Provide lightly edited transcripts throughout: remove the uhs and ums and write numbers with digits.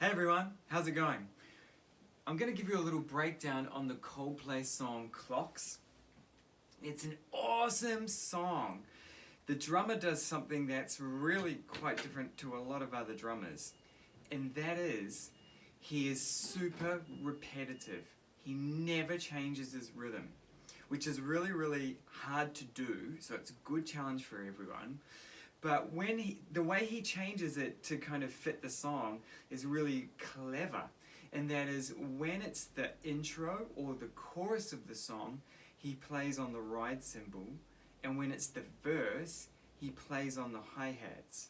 Hey everyone, how's it going? I'm going to give you a little breakdown on the Coldplay song CLOCKS. It's an awesome song. The drummer does something that's really quite different to a lot of other drummers, and that is, he is super repetitive. He never changes his rhythm, which is really hard to do, so it's a good challenge for everyone. But the way he changes it to kind of fit the song is really clever. And that is, when it's the intro or the chorus of the song, he plays on the ride cymbal. And when it's the verse, he plays on the hi-hats.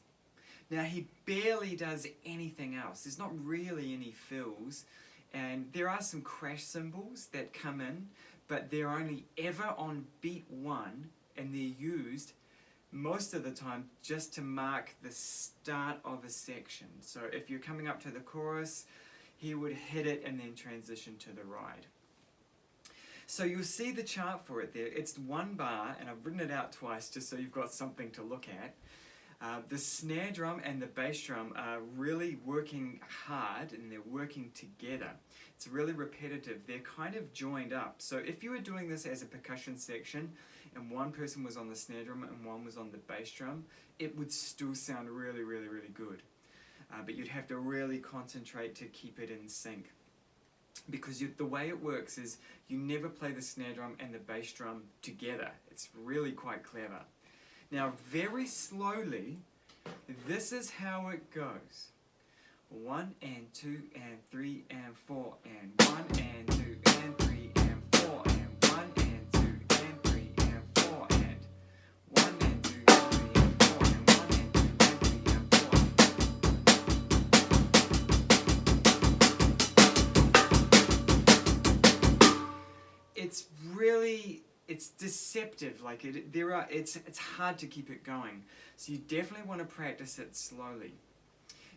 Now, he barely does anything else. There's not really any fills. And there are some crash cymbals that come in, but they're only ever on beat one, and they're used most of the time just to mark the start of a section. So if you're coming up to the chorus, he would hit it and then transition to the ride. So you'll see the chart for it there. It's one bar, and I've written it out twice just so you've got something to look at. The snare drum and the bass drum are really working hard, and they're working together. It's really repetitive. They're kind of joined up. So if you were doing this as a percussion section and one person was on the snare drum and one was on the bass drum, it would still sound really good. But you'd have to really concentrate to keep it in sync. Because the way it works is you never play the snare drum and the bass drum together. It's really quite clever. Now, very slowly, this is how it goes. 1 and 2 and 3 and 4 and 1 and 2 and 3 and 4 and 1 and 2 and 3 and 4 and 1 and 2 and 3 and 4 and 1 and 2 and 3 and 4. It's deceptive. Like it's hard to keep it going. So you definitely want to practice it slowly.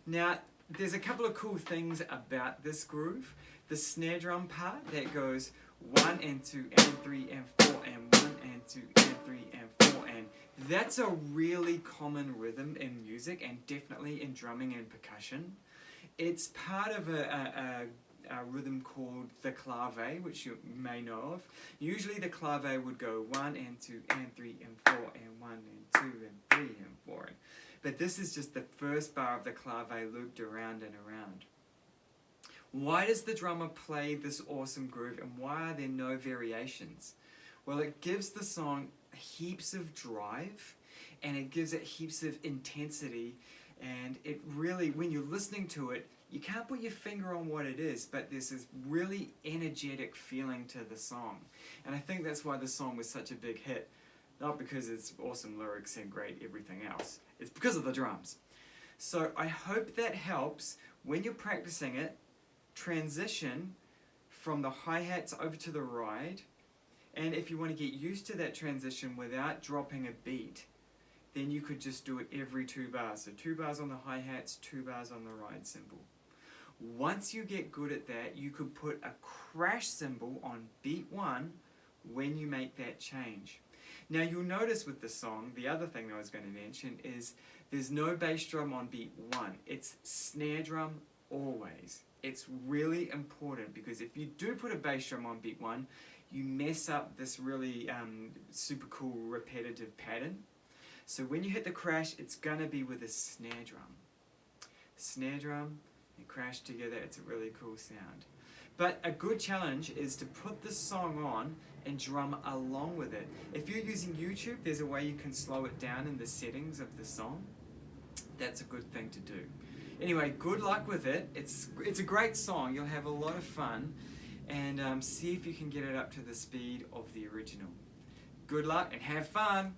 Now, there's a couple of cool things about this groove. The snare drum part that goes 1 and 2 and 3 and 4 and 1 and 2 and 3 and 4 and that's a really common rhythm in music and definitely in drumming and percussion. It's part of a rhythm called the clave, which you may know of. Usually the clave would go 1 and 2 and 3 and 4 and 1 and 2 and 3 and 4. But this is just the first bar of the clave looped around and around. Why does the drummer play this awesome groove, and why are there no variations? Well, it gives the song heaps of drive, and it gives it heaps of intensity, and it really, when you're listening to it, you can't put your finger on what it is, but there's this really energetic feeling to the song. And I think that's why the song was such a big hit. Not because it's awesome lyrics and great everything else. It's because of the drums. So I hope that helps. When you're practicing it, transition from the hi-hats over to the ride. And if you want to get used to that transition without dropping a beat, then you could just do it every 2 bars. So 2 bars on the hi-hats, 2 bars on the ride cymbal. Once you get good at that, you could put a crash cymbal on beat 1 when you make that change. Now you'll notice with the song, the other thing I was going to mention is there's no bass drum on beat 1. It's snare drum always. It's really important because if you do put a bass drum on beat 1, you mess up this really super cool repetitive pattern. So when you hit the crash, it's going to be with a snare drum. Snare drum and crash together, it's a really cool sound. But a good challenge is to put the song on and drum along with it. If you're using YouTube, there's a way you can slow it down in the settings of the song. That's a good thing to do. Anyway, good luck with it. It's a great song. You'll have a lot of fun. And see if you can get it up to the speed of the original. Good luck and have fun!